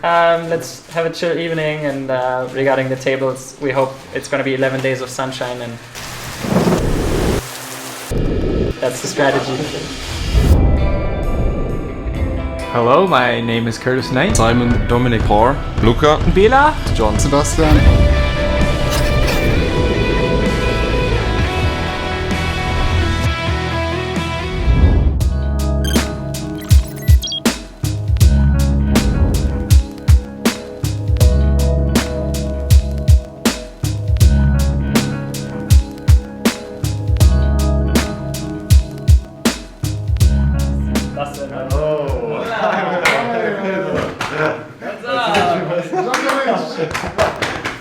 Let's have a chill evening, and regarding the tables, we hope it's going to be 11 days of sunshine, and that's the strategy. Hello, my name is Curtis Knight. Simon, Dominic, Paul, Luca, Bela, John, Sebastian.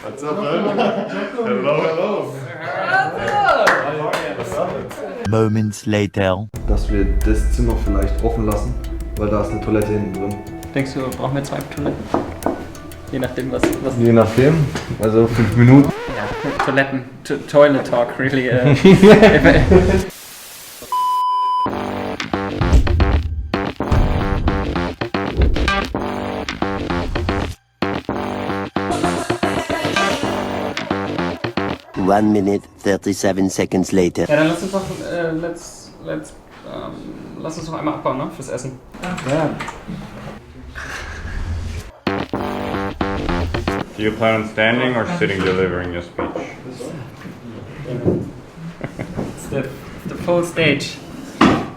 What's up, man? Hello. Moments later. Dass wir das Zimmer vielleicht offen lassen, weil da ist eine Toilette hinten drin. Denkst du, brauchen wir 2 Toiletten? Je nachdem, was... Je nachdem, also 5 Minuten. Ja, Toiletten, Toilet Talk, really. One minute, 37 seconds later. Ja, dann lass uns doch, lass uns noch einmal abbauen, ne, fürs Essen. Ja. Do you plan on standing or sitting delivering your speech? It's the full stage.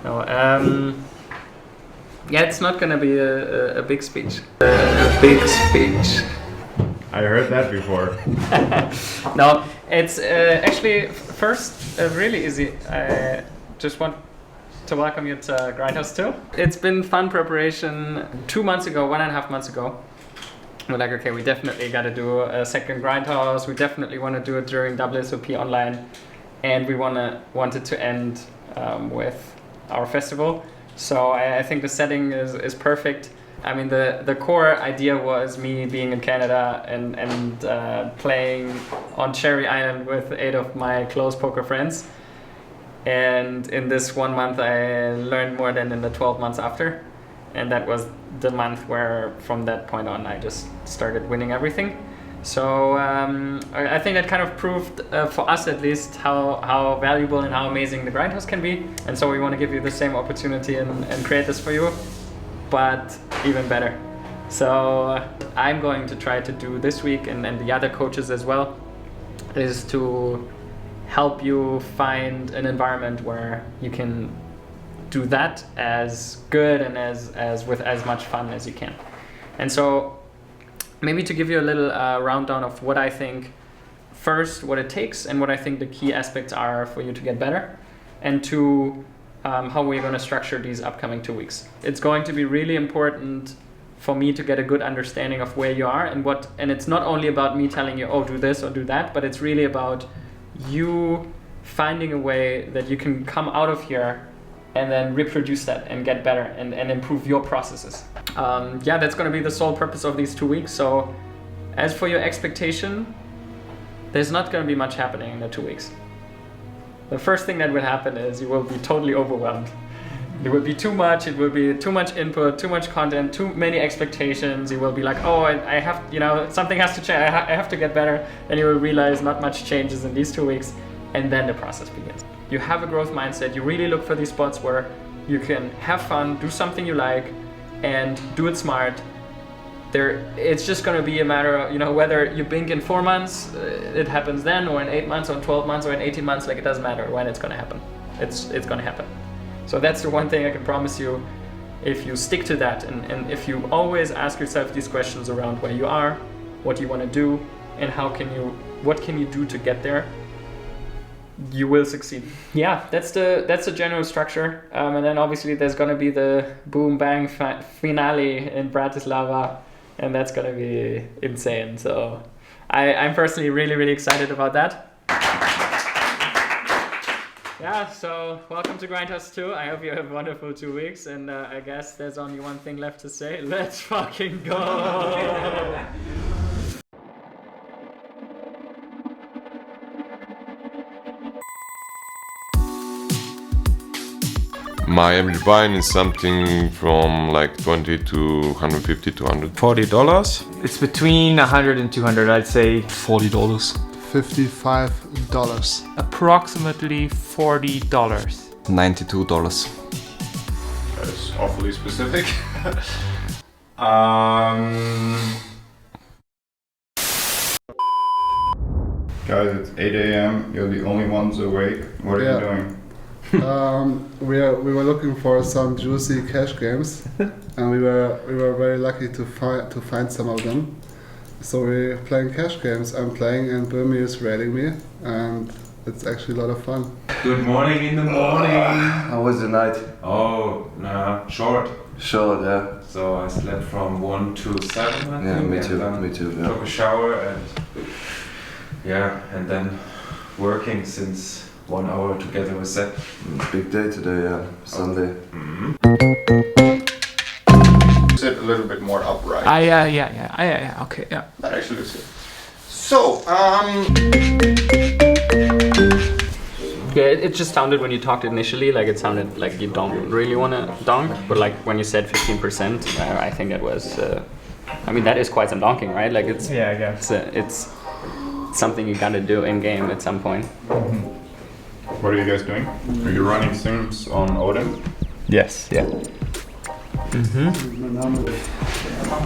No, yeah, it's not gonna be a big speech. A big speech. I heard that before. No, it's actually first really easy. I just want to welcome you to Grindhouse too. It's been fun preparation. 2 months ago, 1.5 months ago, we're like, okay, we definitely got to do a second Grindhouse. We definitely want to do it during WSOP online, and we wanted to end with our festival. So I think the setting is perfect. I mean, the core idea was me being in Canada and playing on Cherry Island with 8 of my close poker friends. And in this 1 month, I learned more than in the 12 months after. And that was the month where, from that point on, I just started winning everything. So I think that kind of proved, for us at least, how valuable and how amazing the Grindhouse can be. And so we want to give you the same opportunity and create this for you, but even better. So I'm going to try to do this week, and the other coaches as well, is to help you find an environment where you can do that as good and as with as much fun as you can. And so maybe to give you a little rundown of what I think, first what it takes and what I think the key aspects are for you to get better, and to how we're going to structure these upcoming 2 weeks. It's going to be really important for me to get a good understanding of where you are and it's not only about me telling you, oh, do this or do that, but it's really about you finding a way that you can come out of here and then reproduce that and get better and improve your processes. Yeah, that's going to be the sole purpose of these 2 weeks. So as for your expectation, there's not going to be much happening in the 2 weeks. The first thing that will happen is you will be totally overwhelmed. It will be too much, it will be too much input, too much content, too many expectations. You will be like, oh, I have, something has to change, I have to get better. And you will realize not much changes in these 2 weeks, and then the process begins. You have a growth mindset, you really look for these spots where you can have fun, do something you like, and do it smart. It's just going to be a matter of, whether you blink in 4 months, it happens then, or in 8 months, or in 12 months, or in 18 months, like it doesn't matter when it's going to happen. It's going to happen. So that's the one thing I can promise you. If you stick to that, and if you always ask yourself these questions around where you are, what you want to do, and what can you do to get there, you will succeed. Yeah, that's the general structure. And then obviously there's going to be the boom bang finale in Bratislava. And that's gonna be insane. So I'm personally really, really excited about that. Yeah, so welcome to Grindhouse 2. I hope you have a wonderful 2 weeks. And I guess there's only one thing left to say. Let's fucking go! My average buy-in is something from like 20 to 150 to 100. $40. It's between 100 and 200, I'd say. $40. $55. Approximately $40. $92. That is awfully specific. Guys, it's 8 a.m. You're the only ones awake. What are you doing? We were looking for some juicy cash games, and we were very lucky to find some of them. So we're playing cash games. I'm playing, and Burmi is raiding me, and it's actually a lot of fun. Good morning in the morning. How was the night? Oh, short. Short, yeah. So I slept from 1 to 7, I think. Yeah, me and too. then Me too. Yeah. Took a shower and then working since 1 hour together with Seth. Big day today, yeah. Sunday. Sit a little bit more upright. Yeah, okay, yeah. That actually looks good. So, Yeah, it just sounded when you talked initially, like it sounded like you don't really want to donk, but like when you said 15%, I think that was, I mean that is quite some donking, right? Like it's Yeah, I guess. it's something you gotta do in game at some point. what are you guys doing? Are you running sims on Odin? Yes, yeah.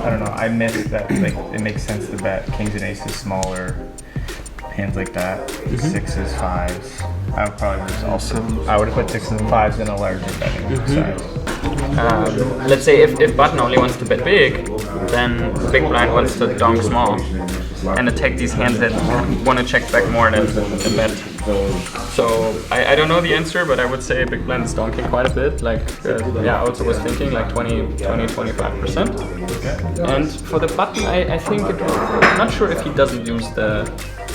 I don't know, I missed that, like, it makes sense to bet kings and aces smaller, hands like that, sixes, fives. I would probably I would have put sixes and fives in a larger betting size. Let's say if button only wants to bet big, then big blind wants to donk small and attack these hands that want to check back more than bet. So I don't know the answer, but I would say big blind is donking quite a bit. Like I also was thinking like 20-25%. And for the button, I think I'm not sure if he doesn't use the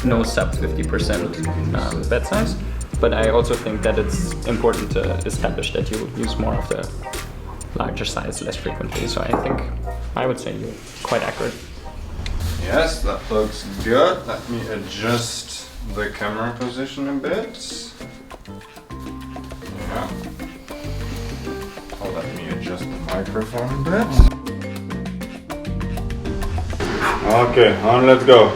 no sub 50% bet size, but I also think that it's important to establish that you use more of the larger size less frequently. So I would say you're quite accurate. Yes, that looks good. Let me adjust the camera position a bit. Yeah. Oh, let me adjust the microphone a bit. Okay, let's go.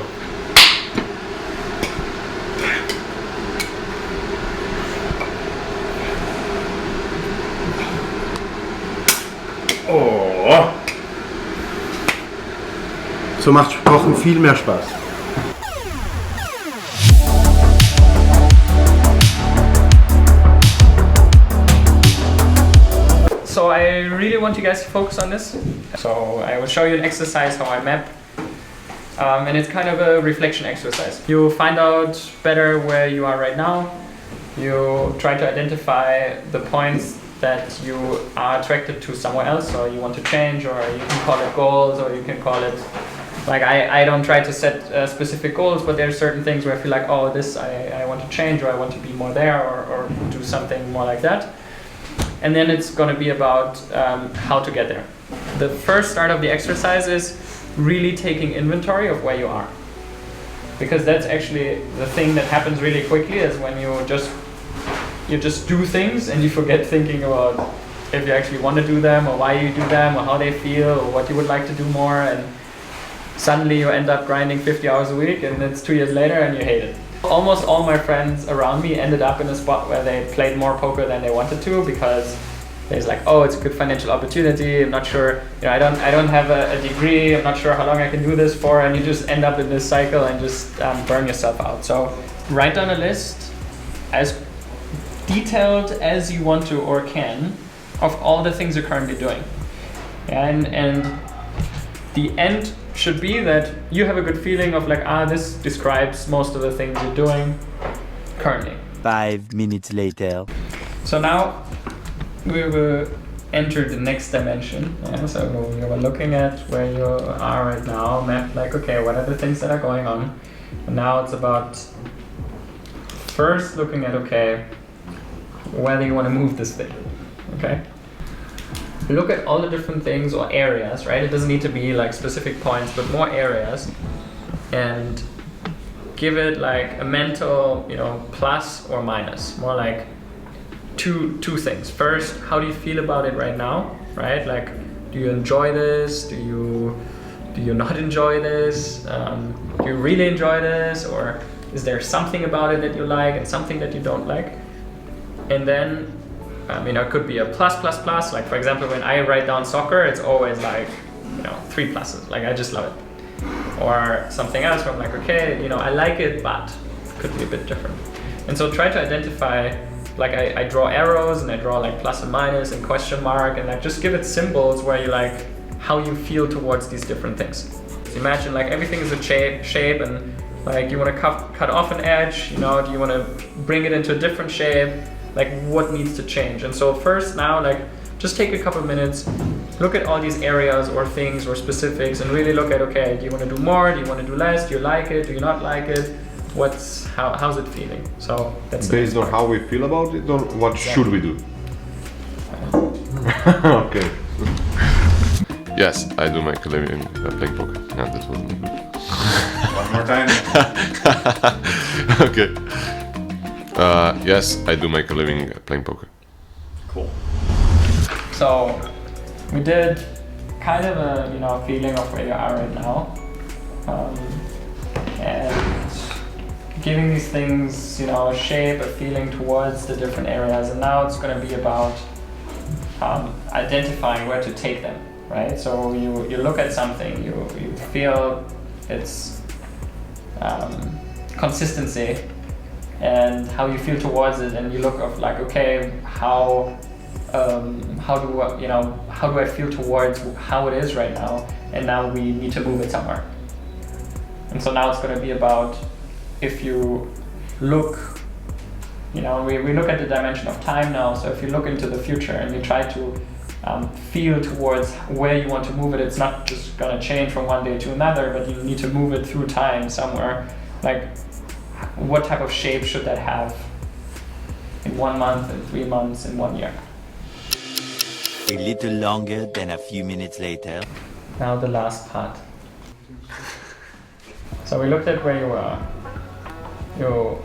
Oh. So macht Kochen viel mehr Spaß. So I really want you guys to focus on this. So I will show you an exercise how I map. And it's kind of a reflection exercise. You find out better where you are right now. You try to identify the points that you are attracted to somewhere else, or you want to change, or you can call it goals, or you can call it, like I don't try to set specific goals, but there are certain things where I feel like, oh, this I want to change, or I want to be more there, or do something more like that. And then it's going to be about how to get there. The first start of the exercise is really taking inventory of where you are. Because that's actually the thing that happens really quickly, is when you just do things and you forget thinking about if you actually want to do them, or why you do them, or how they feel, or what you would like to do more, and suddenly you end up grinding 50 hours a week and it's 2 years later and you hate it. Almost all my friends around me ended up in a spot where they played more poker than they wanted to, because there's like, oh, it's a good financial opportunity, I'm not sure, I don't have a degree, I'm not sure how long I can do this for, and you just end up in this cycle and just burn yourself out. So write down a list as detailed as you want to or can of all the things you're currently doing. And the end should be that you have a good feeling of like, this describes most of the things you're doing currently. 5 minutes later. So now we will enter the next dimension. So we were looking at where you are right now, map like, okay, what are the things that are going on? And now it's about first looking at, okay, whether you want to move this thing, okay? Look at all the different things or areas, right? It doesn't need to be like specific points, but more areas, and give it like a mental, plus or minus, more like two things. First, how do you feel about it right now, right? Like, do you enjoy this? Do you not enjoy this? Do you really enjoy this? Or is there something about it that you like and something that you don't like? And then, it could be a plus. Like, for example, when I write down soccer, it's always like, 3 pluses. Like, I just love it. Or something else where I'm like, okay, I like it, but it could be a bit different. And so try to identify, like I draw arrows and I draw like plus and minus and question mark, and like just give it symbols where you like how you feel towards these different things. So imagine like everything is a shape and like you want to cut off an edge, do you want to bring it into a different shape? Like what needs to change? And so first now, like just take a couple minutes, look at all these areas or things or specifics and really look at, okay, do you want to do more? Do you want to do less? Do you like it? Do you not like it? How's it feeling? So that's based on how we feel about it, or what should we do? Okay. Yes, I do make a living playing poker. Yeah, that was good. One more time. Okay. Yes, I do make a living playing poker. Cool. So we did kind of a feeling of where you are right now, and giving these things a shape, a feeling towards the different areas. And now it's going to be about identifying where to take them, right? So you look at something, you feel its consistency and how you feel towards it, and you look of like, okay, how do I feel towards how it is right now, and now we need to move it somewhere. And so now it's going to be about, if you look, we look at the dimension of time now, so if you look into the future and you try to feel towards where you want to move it, it's not just going to change from one day to another, but you need to move it through time somewhere. Like, what type of shape should that have in 1 month, in 3 months, in 1 year? A little longer than a few minutes later. Now the last part. So we looked at where you were. You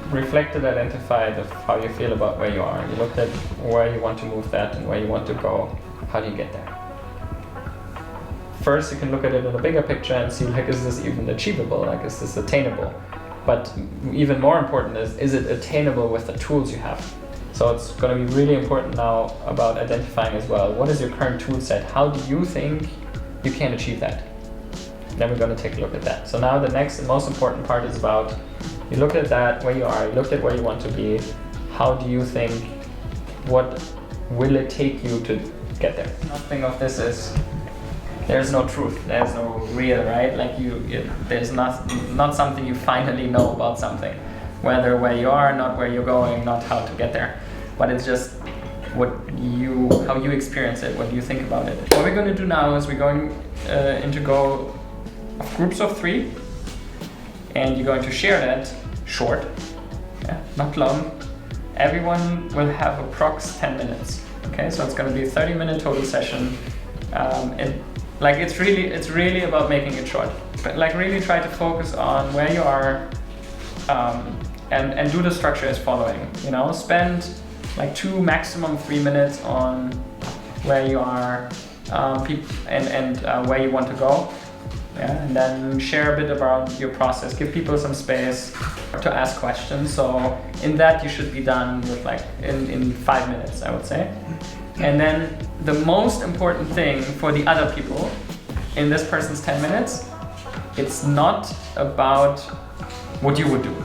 reflected, identified how you feel about where you are. You looked at where you want to move that and where you want to go. How do you get there? First, you can look at it in a bigger picture and see, like, is this even achievable? Like, is this attainable? But even more important is it attainable with the tools you have? So it's going to be really important now about identifying as well, what is your current tool set? How do you think you can achieve that? Then we're going to take a look at that. So now the next and most important part is about, you looked at that, where you are, you looked at where you want to be, how do you think, what will it take you to get there? Nothing of this is, there's no truth, there's no real, right? Like there's not something you finally know about something. Whether where you are, not where you're going, not how to get there. But it's just how you experience it, what you think about it. What we're going to do now is we're going into go of groups of 3, and you're going to share that short, not long. Everyone will have approx 10 minutes. Okay, so it's going to be a 30-minute total session, and like it's really about making it short. But like really try to focus on where you are, and do the structure as following. Spend like 2, maximum 3 minutes on where you are, and where you want to go. And then share a bit about your process. Give people some space to ask questions. So in that you should be done with like in 5 minutes, I would say. And then the most important thing for the other people in this person's 10 minutes, it's not about what you would do.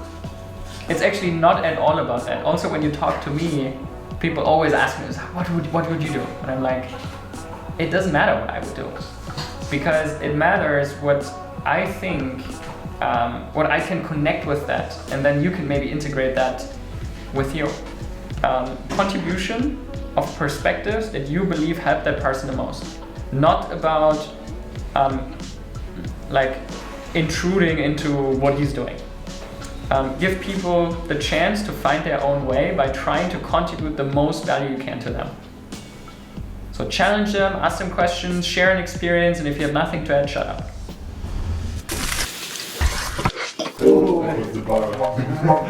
It's actually not at all about that. Also, when you talk to me, people always ask me, what would you do? And I'm like, it doesn't matter what I would do. Because it matters what I think, what I can connect with that, and then you can maybe integrate that with your contribution of perspectives that you believe help that person the most. Not about like intruding into what he's doing. Give people the chance to find their own way by trying to contribute the most value you can to them. So challenge them, ask them questions, share an experience, and if you have nothing to add, shut up. Oh, Hello,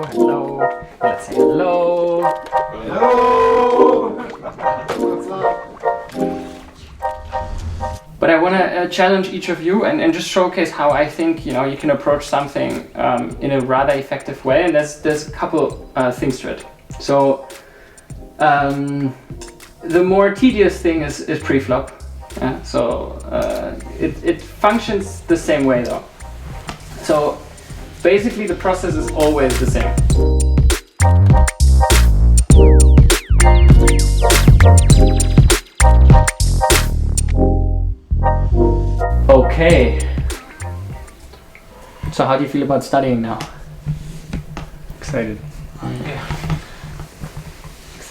hello. Let's say hello. But I want to challenge each of you and just showcase how I think you can approach something in a rather effective way. And there's a couple things to it. So the more tedious thing is pre-flop. So it functions the same way though. So basically the process is always the same. Okay. So how do you feel about studying now? Excited.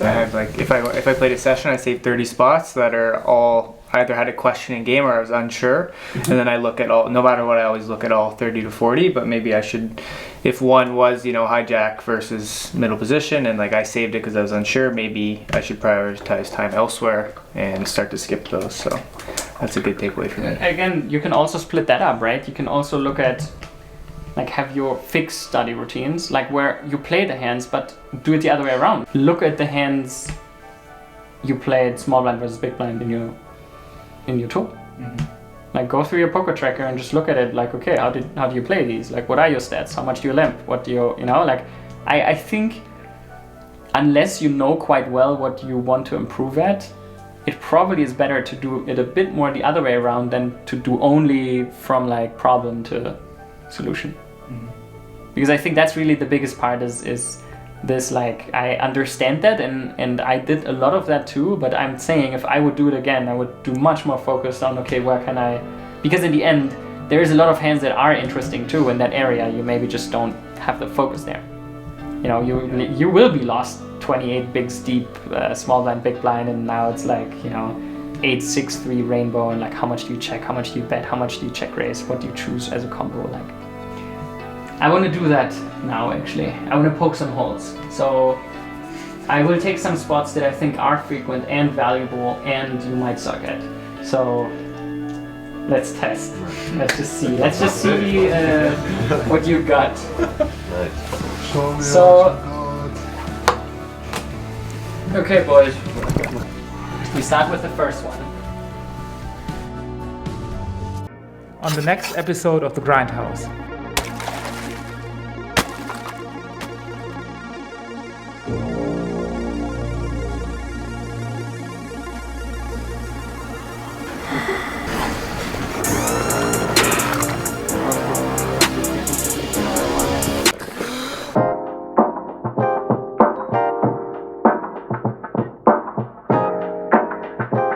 I have like if I played a session, I saved 30 spots that are all either had a question in game or I was unsure, and then I look at all. No matter what, I always look at all 30 to 40. But maybe I should, if one was hijack versus middle position, and like I saved it because I was unsure, maybe I should prioritize time elsewhere and start to skip those. So that's a good takeaway for me. Again, you can also split that up, right? You can also look at have your fixed study routines, where you play the hands, but do it the other way around. Look at the hands you played small blind versus big blind in your tour. Go through your poker tracker and just look at it. Okay, how do you play these? What are your stats? How much do you limp? What do you I think unless you know quite well what you want to improve at, it probably is better to do it a bit more the other way around than to do only from problem to solution. Because I think that's really the biggest part is this I understand that and I did a lot of that too, but I'm saying if I would do it again, I would do much more focused on okay, where can I, because in the end there is a lot of hands that are interesting too in that area. You maybe just don't have the focus there. You will be lost 28 big steep small blind big blind, and now it's 8-6-3 rainbow, and how much do you check, how much do you bet, how much do you check raise, what do you choose as a combo. I want to do that now actually. I want to poke some holes. So I will take some spots that I think are frequent and valuable and you might suck at. So let's test. Let's just see what you got. So okay boys, we start with the first one. On the next episode of the Grindhouse.